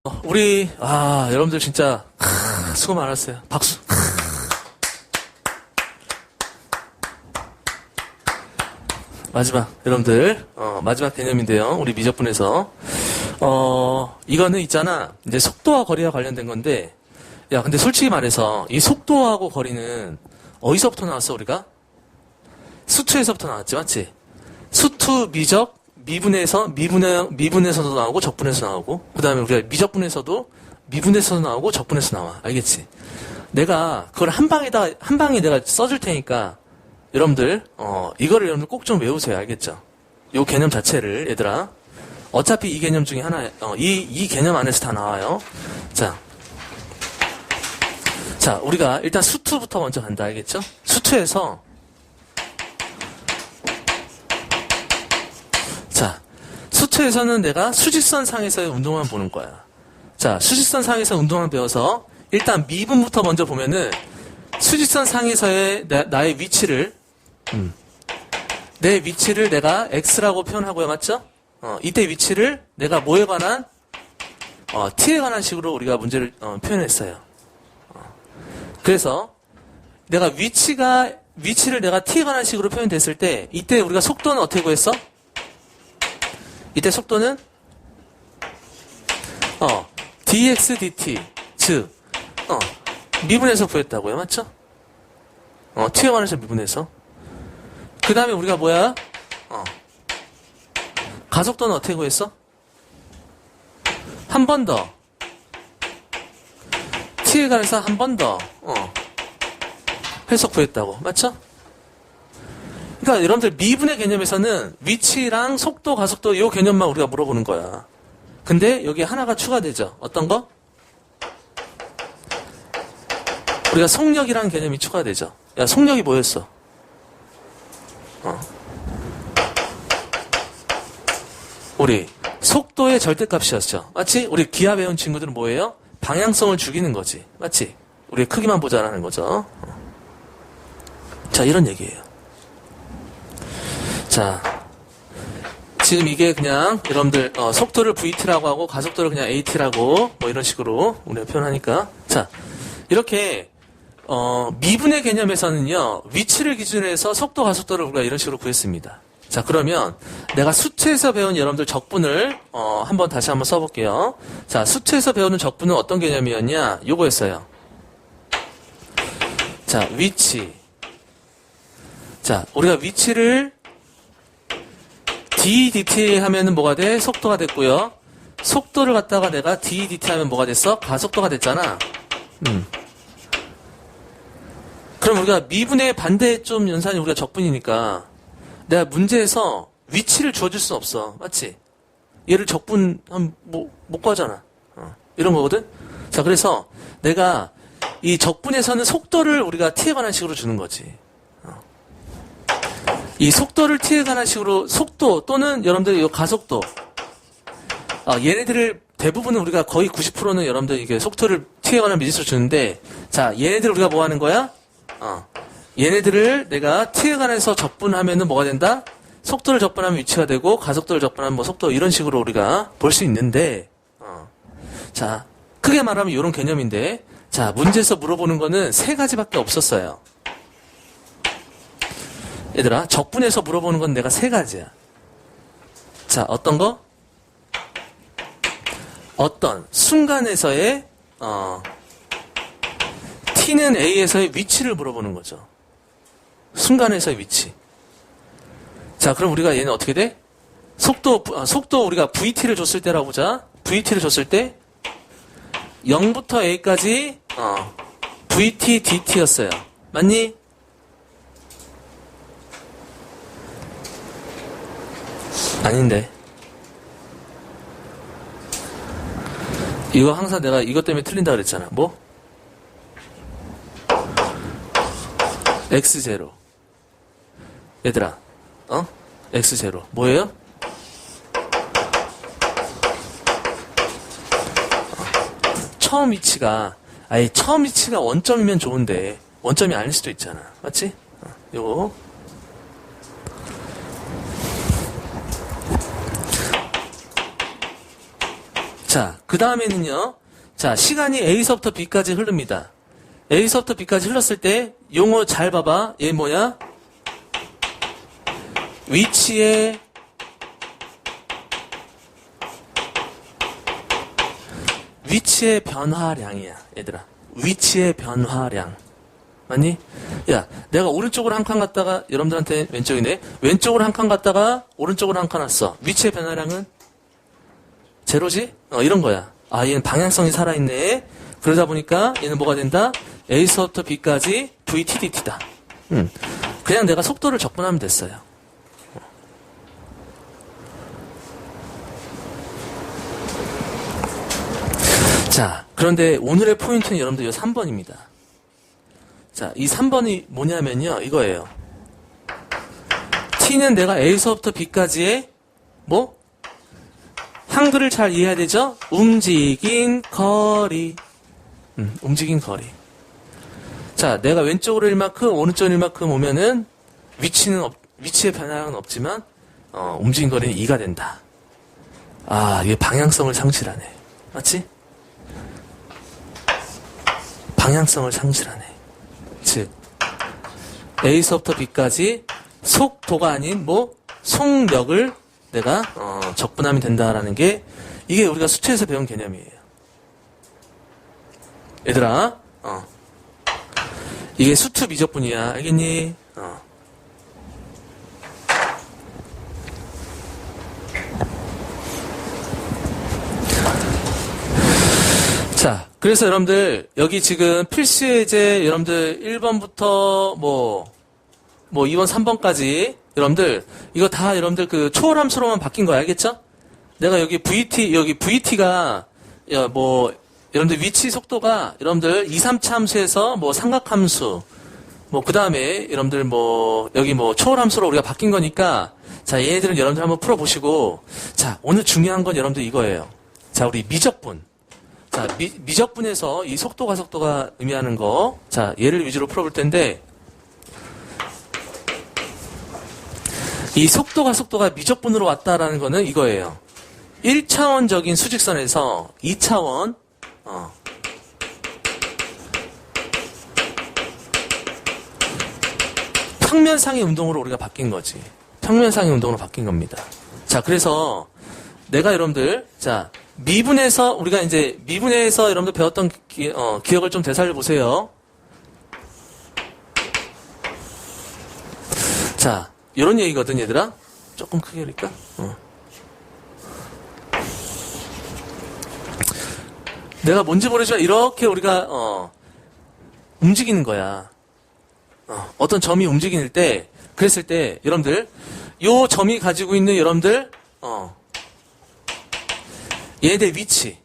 여러분들 진짜, 수고 많았어요. 박수. 마지막, 여러분들, 마지막 개념인데요. 우리 미적분에서. 이거는 있잖아. 이제 속도와 거리와 관련된 건데, 야, 근데 솔직히 말해서, 이 속도하고 거리는 어디서부터 나왔어, 우리가? 수투에서부터 나왔지, 맞지? 수투, 미적, 미분에서도 나오고 적분에서 나오고 그 다음에 우리가 미적분에서도 미분에서도 나오고 적분에서 나와. 알겠지? 내가 그걸 한 방에 내가 써줄 테니까 여러분들 이거를 여러분들 꼭 좀 외우세요. 알겠죠? 요 개념 자체를 얘들아 어차피 이 개념 중에 하나 이 개념 안에서 다 나와요. 자 우리가 일단 수투부터 먼저 간다. 알겠죠? 수투에서 수투에서는 내가 수직선 상에서의 운동만 보는 거야. 자, 수직선 상에서 운동만 배워서 일단 미분부터 먼저 보면은 수직선 상에서의 나의 위치를 내 위치를 내가 x라고 표현하고요. 맞죠? 이때 위치를 내가 뭐에 관한 t에 관한 식으로 우리가 문제를 표현했어요. 그래서 내가 위치를 내가 t에 관한 식으로 표현됐을 때 이때 우리가 속도는 어떻게 구했어? 이때 속도는 dx dt 즉 미분해서 구했다고요. 맞죠? t에 관해서 미분해서 그 다음에 우리가 뭐야? 가속도는 어떻게 구했어? 한 번 더 t에 관해서 한 번 더 해서 구했다고. 맞죠? 그러니까 여러분들 미분의 개념에서는 위치랑 속도, 가속도 이 개념만 우리가 물어보는 거야. 근데 여기 하나가 추가되죠. 어떤 거? 우리가 속력이라는 개념이 추가되죠. 야, 속력이 뭐였어? 우리 속도의 절대값이었죠. 맞지? 우리 기하 배운 친구들은 뭐예요? 방향성을 죽이는 거지. 맞지? 우리 크기만 보자라는 거죠. 자, 이런 얘기예요. 자, 지금 이게 그냥 여러분들 속도를 VT라고 하고 가속도를 그냥 AT라고 뭐 이런 식으로 우리가 표현하니까 자, 이렇게 미분의 개념에서는요 위치를 기준으로 해서 속도, 가속도를 우리가 이런 식으로 구했습니다. 자, 그러면 내가 수투에서 배운 여러분들 적분을 다시 한번 써볼게요. 자, 수투에서 배우는 적분은 어떤 개념이었냐? 요거였어요. 자, 위치. 자, 우리가 위치를 ddt 하면은 뭐가 돼? 속도가 됐고요. 속도를 갖다가 내가 ddt 하면 뭐가 됐어? 가속도가 됐잖아. 그럼 우리가 미분의 반대점 연산이 우리가 적분이니까 내가 문제에서 위치를 주어줄 수 없어. 맞지? 얘를 적분 못 구하잖아. 이런 거거든? 자, 그래서 내가 이 적분에서는 속도를 우리가 t에 관한 식으로 주는 거지. 이 속도를 t에 관한 식으로 속도 또는 여러분들 이 가속도 얘네들을 대부분은 우리가 거의 90%는 여러분들 이게 속도를 t에 관한 미지수로 주는데 자 얘네들 우리가 뭐 하는 거야? 얘네들을 내가 t에 관해서 적분하면은 뭐가 된다? 속도를 적분하면 위치가 되고 가속도를 적분하면 뭐 속도 이런 식으로 우리가 볼 수 있는데 자 크게 말하면 이런 개념인데 자 문제에서 물어보는 거는 세 가지밖에 없었어요. 얘들아, 적분에서 물어보는 건 내가 세 가지야. 자, 어떤 거? 어떤 순간에서의 t는 a에서의 위치를 물어보는 거죠. 순간에서의 위치. 자, 그럼 우리가 얘는 어떻게 돼? 속도 우리가 vt를 줬을 때라고 보자. vt를 줬을 때 0부터 a까지 vt dt였어요. 맞니? 아닌데. 이거 항상 내가 이것 때문에 틀린다 그랬잖아. 뭐? x0. 얘들아, x0. 뭐예요? 처음 위치가 원점이면 좋은데, 원점이 아닐 수도 있잖아. 맞지? 요거. 자, 그 다음에는요. 자, 시간이 A서부터 B까지 흐릅니다. A서부터 B까지 흘렀을 때 용어 잘 봐봐. 얘 뭐야? 위치의 변화량이야, 얘들아. 위치의 변화량. 맞니? 야, 내가 오른쪽으로 한 칸 갔다가, 여러분들한테 왼쪽이네. 왼쪽으로 한 칸 갔다가, 오른쪽으로 한 칸 왔어. 위치의 변화량은? 제로지? 이런 거야. 아, 얘는 방향성이 살아있네. 그러다 보니까, 얘는 뭐가 된다? A서부터 B까지 VTDT다. 그냥 내가 속도를 적분하면 됐어요. 자, 그런데 오늘의 포인트는 여러분들 이 3번입니다. 자, 이 3번이 뭐냐면요, 이거예요. T는 내가 A서부터 B까지의 뭐? 한글을 잘 이해해야 되죠? 움직인 거리. 움직인 거리. 자, 내가 왼쪽으로 1만큼, 오른쪽으로 1만큼 오면은 위치의 변화는 없지만, 움직인 거리는 2가 된다. 아, 이게 방향성을 상실하네. 맞지? 방향성을 상실하네. 즉, A서부터 B까지 속도가 아닌 뭐 속력을 내가 적분하면 된다라는 게 이게 우리가 수트에서 배운 개념이에요. 얘들아, 이게 수트 미적분이야. 알겠니? 자, 그래서 여러분들 여기 지금 필수 예제 여러분들 1번부터 뭐 2번, 3번까지 여러분들 이거 다 여러분들 그 초월함수로만 바뀐 거 알겠죠? 내가 여기 VT가 뭐 여러분들 위치 속도가 여러분들 2, 3차 함수에서 뭐 삼각함수 뭐 그다음에 여러분들 뭐 여기 뭐 초월함수로 우리가 바뀐 거니까 자, 얘네들은 여러분들 한번 풀어 보시고 자, 오늘 중요한 건 여러분들 이거예요. 자, 우리 미적분. 자, 미적분에서 이 속도가 의미하는 거. 자, 얘를 위주로 풀어볼 텐데, 이 속도가 미적분으로 왔다라는 거는 이거예요. 1차원적인 수직선에서 2차원, 평면상의 운동으로 우리가 바뀐 거지. 평면상의 운동으로 바뀐 겁니다. 자, 그래서 내가 여러분들, 자, 우리가 이제 미분에서 여러분들 배웠던 기억을 좀 되살려 보세요. 자, 이런 얘기거든, 얘들아. 조금 크게 그릴까? 내가 뭔지 모르지만 이렇게 우리가 움직이는 거야. 어떤 점이 움직일 때, 그랬을 때 여러분들 요 점이 가지고 있는 여러분들 얘네들 위치는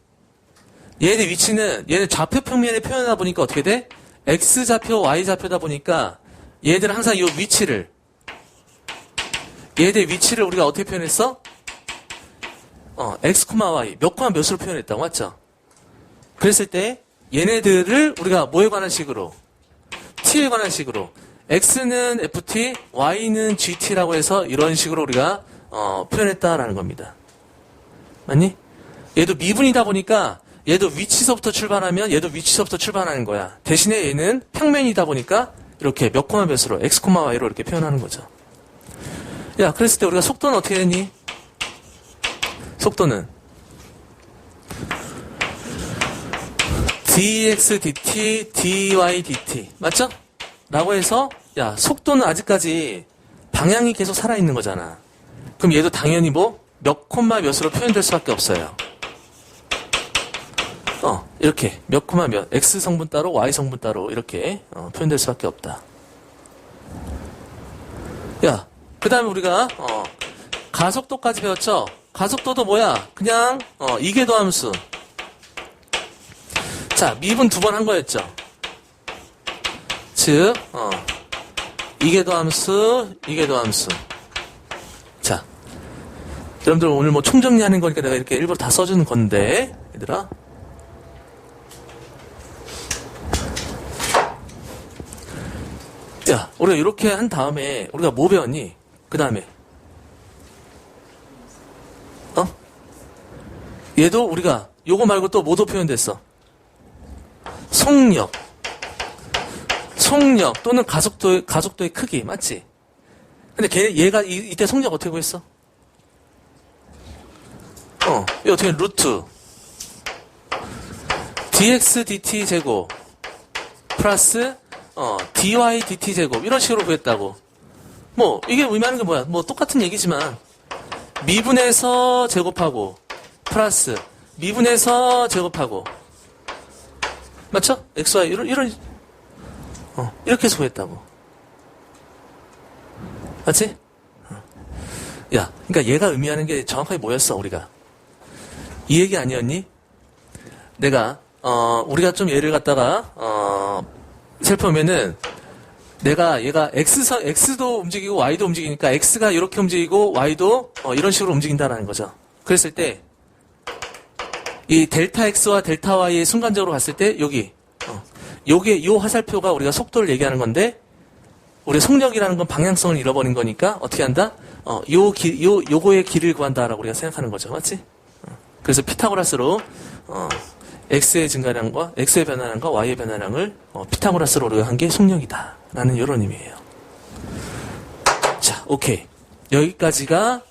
얘네 좌표 평면에 표현하다 보니까 어떻게 돼? X좌표, Y좌표다 보니까 얘네들은 항상 이 위치를 우리가 어떻게 표현했어? X, Y 몇 콤마 몇으로 표현했다고 맞죠? 그랬을 때 얘네들을 우리가 뭐에 관한 식으로? T에 관한 식으로 X는 FT, Y는 GT라고 해서 이런 식으로 우리가 표현했다라는 겁니다. 맞니? 얘도 미분이다 보니까 얘도 위치서부터 출발하면 얘도 위치서부터 출발하는 거야. 대신에 얘는 평면이다 보니까 이렇게 몇 콤마 몇으로 X, Y로 이렇게 표현하는 거죠. 야, 그랬을 때 우리가 속도는 어떻게 했니? 속도는 dx dt, dy dt 맞죠? 라고 해서 야, 속도는 아직까지 방향이 계속 살아있는 거잖아. 그럼 얘도 당연히 뭐 몇 콤마 몇으로 표현될 수밖에 없어요. 이렇게 몇 콤마 몇 x 성분 따로 y 성분 따로 이렇게 표현될 수밖에 없다. 야, 그 다음에 우리가 가속도까지 배웠죠? 가속도도 뭐야? 그냥 이계도함수. 자, 미분 2번 한 거였죠? 즉 이계도함수. 자, 여러분들 오늘 뭐 총정리하는 거니까 내가 이렇게 일부러 다 써주는 건데 얘들아, 야, 우리가 이렇게 한 다음에 우리가 뭐 배웠니? 그 다음에 얘도 우리가 요거 말고 또 뭐도 표현됐어? 속력 또는 가속도의 크기, 맞지? 근데 얘가 이때 속력 어떻게 구했어? 이거 어떻게 루트 dx dt 제곱 플러스 dy dt 제곱 이런 식으로 구했다고. 뭐 이게 의미하는 게 뭐야? 뭐 똑같은 얘기지만 미분해서 제곱하고 플러스 미분해서 제곱하고, 맞죠? xy 이렇게 해서 구했다고. 맞지? 야, 그러니까 얘가 의미하는 게 정확하게 뭐였어, 우리가? 이 얘기 아니었니? 내가 우리가 좀 예를 갖다가 살펴보면은 얘가 x도 움직이고 y도 움직이니까 x가 이렇게 움직이고 y도 이런 식으로 움직인다라는 거죠. 그랬을 때 이 델타 x와 델타 y의 순간적으로 갔을 때 요 화살표가 우리가 속도를 얘기하는 건데, 우리 속력이라는 건 방향성을 잃어버린 거니까 어떻게 한다? 요거의 길을 구한다라고 우리가 생각하는 거죠. 맞지? 그래서 피타고라스로 x의 증가량과 x의 변화량과 y의 변화량을 피타고라스로 한 게 속력이다 라는 이런 의미예요. 자, 오케이. 여기까지가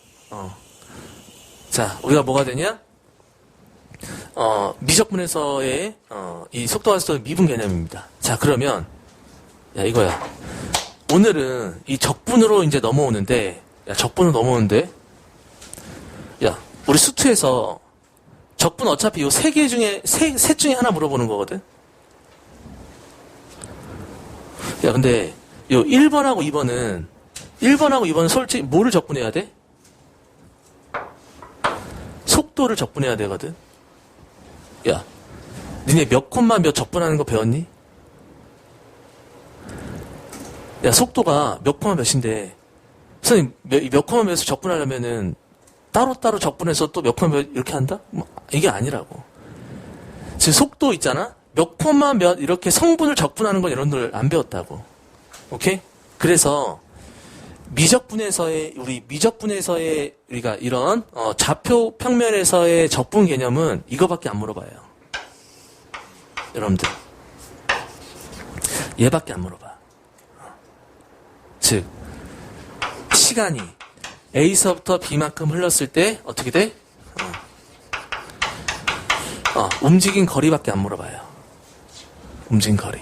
자, 우리가 뭐가 되냐? 미적분에서의 이 속도와 속도의 미분 개념입니다. 자, 그러면 이거야. 오늘은 이 적분으로 이제 넘어오는데, 우리 수투에서 적분 어차피 요 세 개 중에 셋 중에 하나 물어보는 거거든. 근데 요 1번하고 2번은 솔직히 뭐를 적분해야 돼? 속도를 적분해야 되거든. 니네 몇 콤마 몇 적분하는 거 배웠니? 속도가 몇 콤마 몇인데, 선생님, 몇 콤마 몇을 적분하려면은, 따로따로 적분해서 또 몇 콤마 몇 이렇게 한다? 이게 아니라고. 지금 속도 있잖아? 몇 콤마 몇 이렇게 성분을 적분하는 건 여러분들 안 배웠다고. 오케이? 그래서, 미적분에서의 우리가 이런, 좌표 평면에서의 적분 개념은 이거밖에 안 물어봐요. 여러분들. 얘밖에 안 물어봐. 즉, 시간이 A서부터 B만큼 흘렀을 때 어떻게 돼? 움직인 거리밖에 안 물어봐요. 움직인 거리.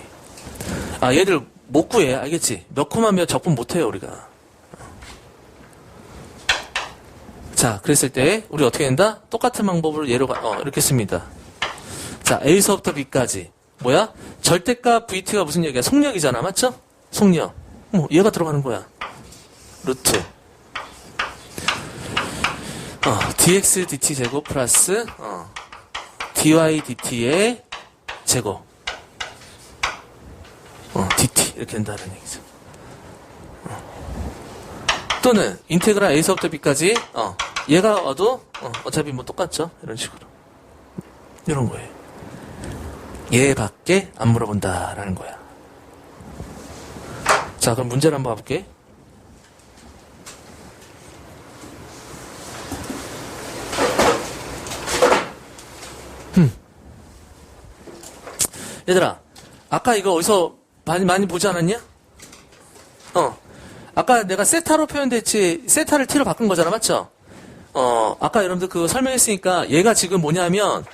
얘들 못 구해. 알겠지? 몇 콤마 몇 적분 못해요, 우리가. 자, 그랬을 때 우리 어떻게 된다? 똑같은 방법으로 이렇게 씁니다. 자, A서부터 B까지. 뭐야? 절대값 VT가 무슨 얘기야? 속력이잖아. 맞죠? 속력. 얘가 들어가는 거야. 루트. dx dt 제곱 플러스 dy dt의 제곱. dt. 이렇게 된다는 얘기죠. 또는 인테그랄 A서부터 B까지 얘가 와도 어차피 뭐 똑같죠. 이런 식으로. 이런 거예요. 얘밖에 안 물어본다라는 거야. 자, 그럼 문제를 한번 봐볼게. 얘들아, 아까 이거 어디서 많이 보지 않았냐? 아까 내가 세타로 표현됐지, 세타를 t로 바꾼 거잖아, 맞죠? 아까 여러분들 그거 설명했으니까 얘가 지금 뭐냐면,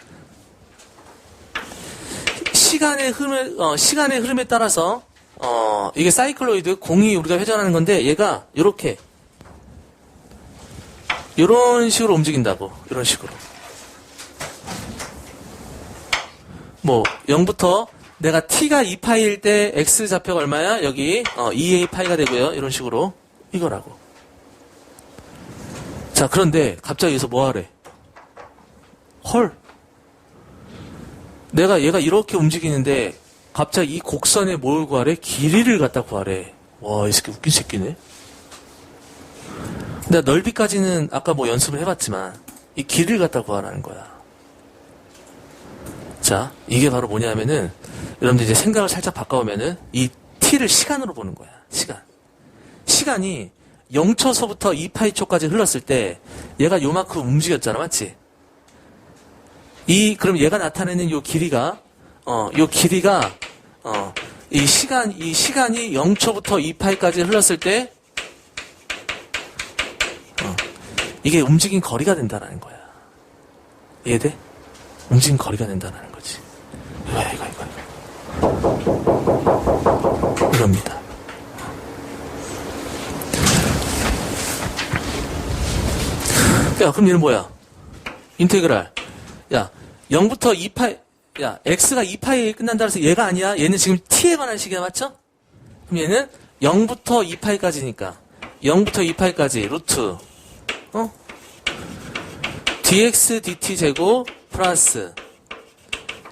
시간의 흐름에 따라서, 이게 사이클로이드, 공이 우리가 회전하는 건데, 얘가 요렇게, 요런 식으로 움직인다고, 이런 식으로. 0부터 내가 t가 2파이일 때 x 좌표가 얼마야? 여기 2a 파이가 되고요. 이런 식으로 이거라고. 자, 그런데 갑자기 여기서 뭐 하래? 헐. 내가 얘가 이렇게 움직이는데 갑자기 이 곡선에 뭘 구하래? 길이를 갖다 구하래. 와, 이 새끼 웃긴 새끼네. 내가 넓이까지는 아까 연습을 해봤지만 이 길이를 갖다 구하라는 거야. 자, 이게 바로 뭐냐면은 여러분들 이제 생각을 살짝 바꿔보면은 이 t를 시간으로 보는 거야. 시간이 0초서부터 2파이초까지 흘렀을 때 얘가 요만큼 움직였잖아. 맞지? 그럼 얘가 나타내는 요 길이가, 이 시간이 0초부터 2파이까지 흘렀을 때, 이게 움직인 거리가 된다는 거야. 이해돼? 움직인 거리가 된다는 거지. 이거. 이겁니다. 야, 그럼 얘는 뭐야? 인테그랄. 야, 0부터 2파이, 야, x가 2파이에 끝난다 그래서 얘가 아니야? 얘는 지금 t에 관한 식이야, 맞죠? 그럼 얘는 0부터 2파이까지니까. 0부터 2파이까지, 루트. dx dt 제곱 플러스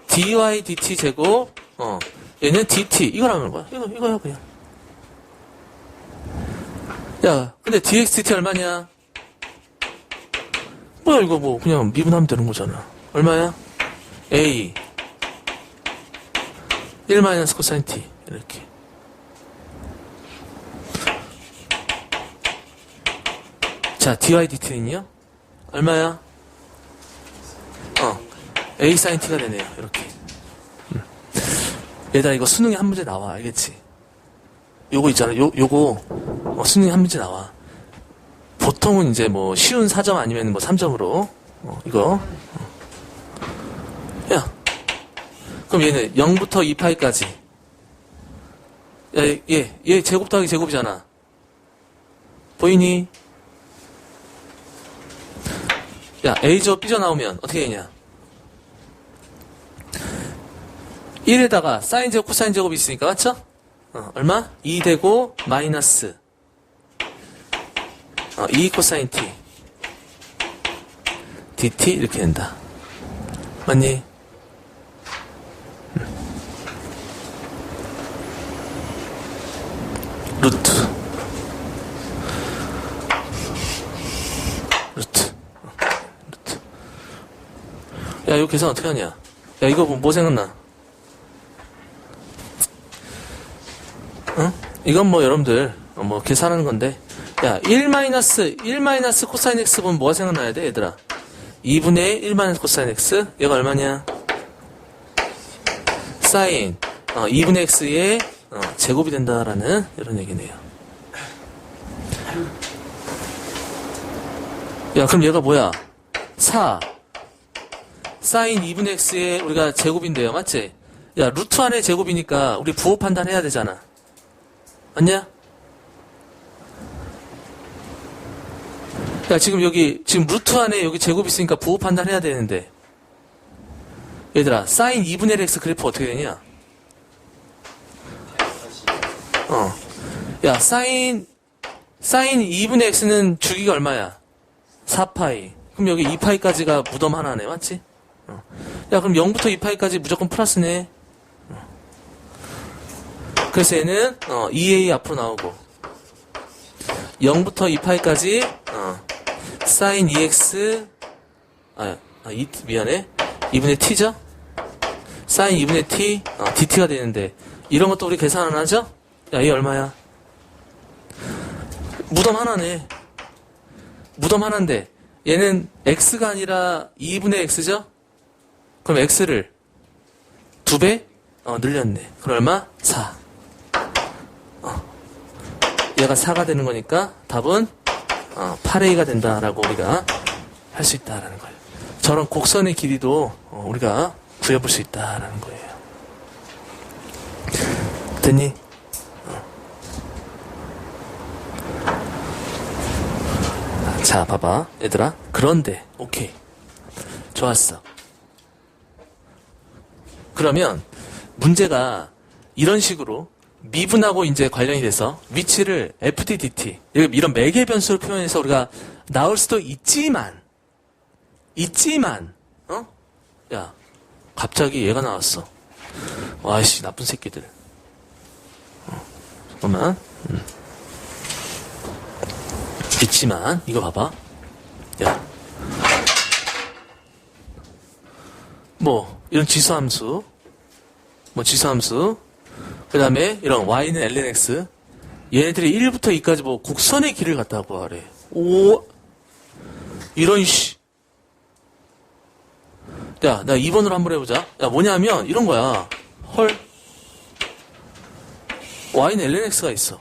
dy dt 제곱 얘는 dt 이거라는 거야. 이거야 그냥. 야, 근데 dx dt 얼마냐? 뭐야 이거 뭐 그냥 미분하면 되는 거잖아. 얼마야? a 1 마이너스 코사인 t 이렇게. 자, dy dt는요? 얼마야? a sin t가 되네요. 이렇게. 얘들아 이거 수능에 한 문제 나와. 알겠지? 요거 있잖아. 요거 수능에 한 문제 나와. 보통은 이제 뭐 쉬운 4점 아니면 뭐 3점으로 이거. 야, 그럼 얘는 0부터 2파이까지. 야, 얘 제곱 더하기 제곱이잖아. 보이니? 야, A조 B조 나오면 어떻게 되냐? 1에다가 사인 제곱 코사인 제곱이 있으니까 맞죠? 얼마? 2 되고 마이너스 2 코사인 t dt 이렇게 된다. 맞니? 루트 야, 이거 계산 어떻게 하냐? 야, 이거 뭐 생각나? 응? 이건 뭐 여러분들 뭐 계산하는 건데, 야, 1 마이너스 코사인 x 보면 뭐가 생각나야 돼, 얘들아? 2분의 1 마이너스 코사인 x, 얘가 얼마냐? 사인 2분의 x의 제곱이 된다라는 이런 얘기네요. 야, 그럼 얘가 뭐야? 4 사인 2분의 x의 우리가 제곱인데요, 맞지? 야, 루트 안에 제곱이니까 우리 부호 판단해야 되잖아. 맞냐? 야, 지금 루트 안에 여기 제곱 있으니까 부호 판단해야 되는데. 얘들아, 사인 2분의 x 그래프 어떻게 되냐? 야, 사인 2분의 x는 주기가 얼마야? 4파이. 그럼 여기 2파이까지가 무덤 하나네, 맞지? 야, 그럼 0부터 2파이까지 무조건 플러스네. 그래서 얘는 2a 앞으로 나오고 0부터 2파이까지 사인 2x 미안해 2분의 t죠? 사인 2분의 t dt가 되는데 이런 것도 우리 계산 안 하죠? 야, 얘 얼마야? 무덤 하나네. 무덤 하나인데 얘는 x가 아니라 2분의 x죠? 그럼 x를 2배 늘렸네. 그럼 얼마? 4. 얘가 4가 되는 거니까 답은 8a가 된다라고 우리가 할 수 있다라는 거예요. 저런 곡선의 길이도 우리가 구해볼 수 있다라는 거예요. 됐니? 자, 봐봐 얘들아. 그런데 오케이, 좋았어. 그러면 문제가 이런 식으로 미분하고 이제 관련이 돼서 위치를 fd dt 이런 매개 변수로 표현해서 우리가 나올 수도 있지만 야, 갑자기 얘가 나왔어. 와이씨, 나쁜 새끼들. 잠깐만. 있지만 이거 봐봐. 야, 뭐 이런 지수함수, 그 다음에 이런 y는 lnx, 얘네들이 1부터 2까지 뭐 곡선의 길을 갖다고 하래. 오, 이런 씨. 야, 나 2번으로 한번 해보자. 야, 뭐냐면, 이런 거야. 헐. y는 lnx가 있어.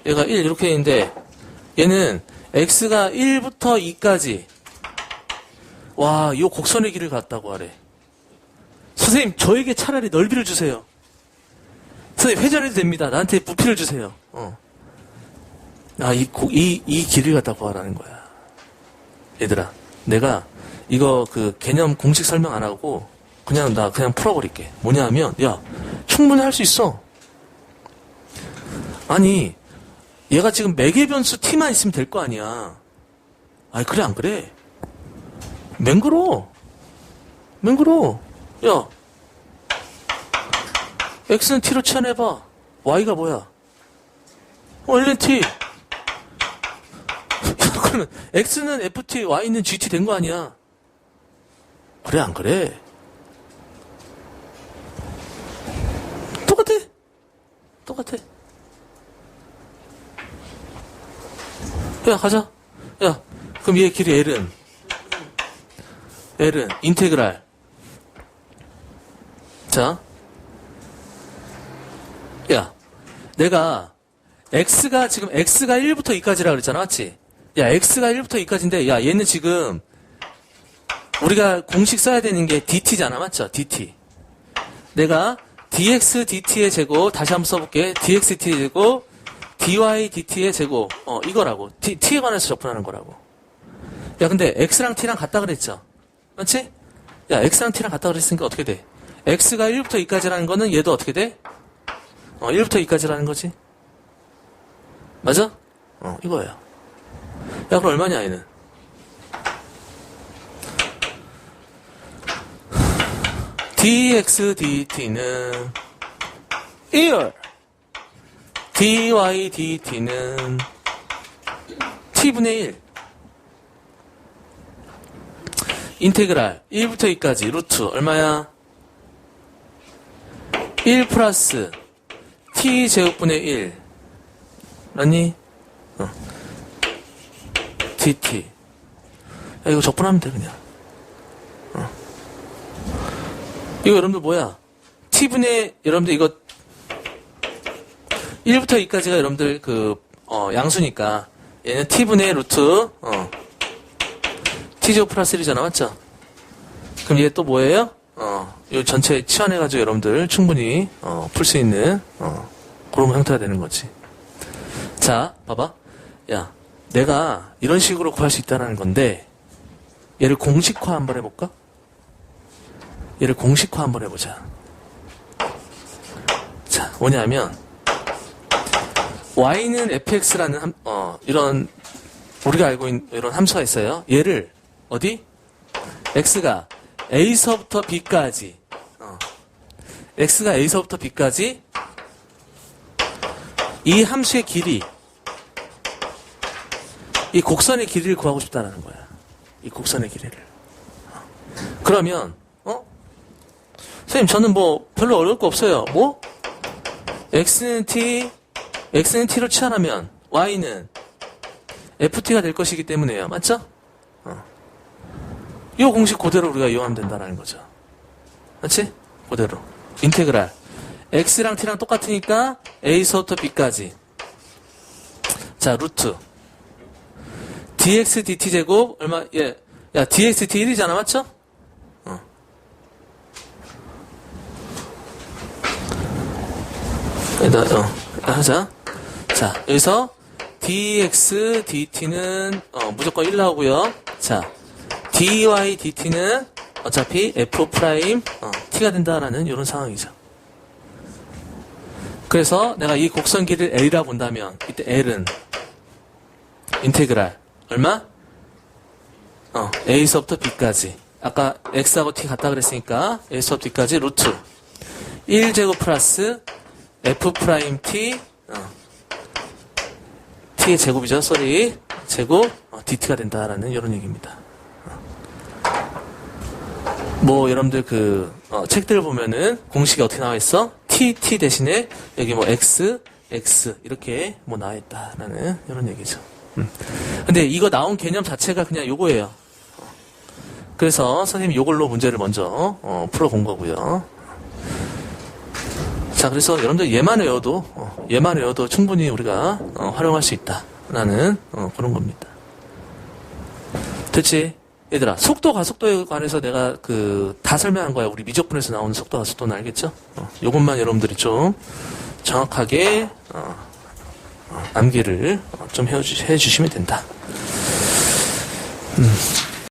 얘가 1 이렇게 있는데, 얘는 x가 1부터 2까지. 와, 이 곡선의 길을 갔다고 하래. 선생님, 저에게 차라리 넓이를 주세요. 선생님, 회전해도 됩니다. 나한테 부피를 주세요. 이 길을 갖다고 하라는 거야. 얘들아, 내가 이거 그 개념 공식 설명 안 하고 그냥 풀어버릴게. 뭐냐 하면, 야, 충분히 할 수 있어. 아니, 얘가 지금 매개 변수 t만 있으면 될 거 아니야. 아니, 그래, 안 그래? 맹글어. 야, x는 t로 치환해봐. y가 뭐야? ln-t. 그러면 x는 ft, y는 gt 된 거 아니야? 그래, 안 그래? 똑같아. 야, 가자. 야, 그럼 얘 길이 L은 인테그랄. 자, 야, 내가 x가 1부터 2까지라 그랬잖아, 맞지? 야, x가 1부터 2까지인데, 야, 얘는 지금 우리가 공식 써야 되는 게 dt잖아, 맞죠? dt. 내가 dx dt의 제곱 다시 한번 써볼게. dx dt의 제곱 dy dt의 제곱 이거라고. t에 관해서 접근하는 거라고. 야, 근데 x랑 t랑 같다 그랬죠? 맞지? 야, x랑 t랑 같다 그랬으니까 어떻게 돼? x가 1부터 2까지라는 거는 얘도 어떻게 돼? 1부터 2까지라는 거지. 맞아? 이거예요. 야, 그럼 얼마냐, 얘는? dx dt는 1. dy dt는 t분의 1. 인테그랄 1부터 2까지 루트 얼마야? 1 플러스 t 제곱분의 1 맞니? dt. 야, 이거 적분하면 돼 그냥. 이거 여러분들 뭐야? t분의 여러분들 이거 1부터 2까지가 여러분들 양수니까 얘는 t분의 루트 t제곱 플러스 1이잖아, 맞죠? 그럼 얘 또 뭐예요? 이 전체 치환해가지고 여러분들 충분히 풀 수 있는 그런 형태가 되는 거지. 자, 봐봐. 야, 내가 이런 식으로 구할 수 있다는 건데 얘를 공식화 한번 해볼까? 얘를 공식화 한번 해보자. 자, 뭐냐면 y는 fx라는 이런 우리가 알고 있는 이런 함수가 있어요. 얘를 어디? x가 a서부터 b까지 x가 a서부터 b까지 이 함수의 길이 이 곡선의 길이를 구하고 싶다는 거야. 이 곡선의 길이를. 그러면 선생님 저는 뭐 별로 어려울 거 없어요. 뭐? x는 t로 치환하면 y는 ft가 될 것이기 때문에요. 맞죠? 이 공식 그대로 우리가 이용하면 된다는 거죠. 맞지? 그대로. 인테그랄. x랑 t랑 똑같으니까 a서부터 b까지. 자, 루트. dx dt 제곱 얼마? 야, dx dt 1이잖아. 맞죠? 하자. 자, 여기서 dx dt는 무조건 1 나오고요. 자, dy dt는 어차피 f 프라임 t가 된다라는 이런 상황이죠. 그래서 내가 이 곡선 길이를 l이라고 본다면 이때 l은 인테그랄 얼마? a서부터 b까지. 아까 x하고 t 같다 그랬으니까 a서부터 b까지 루트 1제곱 플러스 f 프라임 t t의 제곱이죠. 제곱 dt가 된다라는 이런 얘기입니다. 뭐 여러분들 책들 보면은 공식이 어떻게 나와 있어? t 대신에 여기 뭐 x 이렇게 뭐 나와 있다라는 이런 얘기죠. 근데 이거 나온 개념 자체가 그냥 요거예요. 그래서 선생님이 요걸로 문제를 먼저 풀어본 거고요. 자, 그래서 여러분들 얘만 외워도 충분히 우리가 활용할 수 있다라는 그런 겁니다. 됐지? 얘들아, 속도, 가속도에 관해서 내가 다 설명한 거야. 우리 미적분에서 나오는 속도, 가속도는 알겠죠? 요것만 여러분들이 좀 정확하게 암기를 좀 해주시면 된다.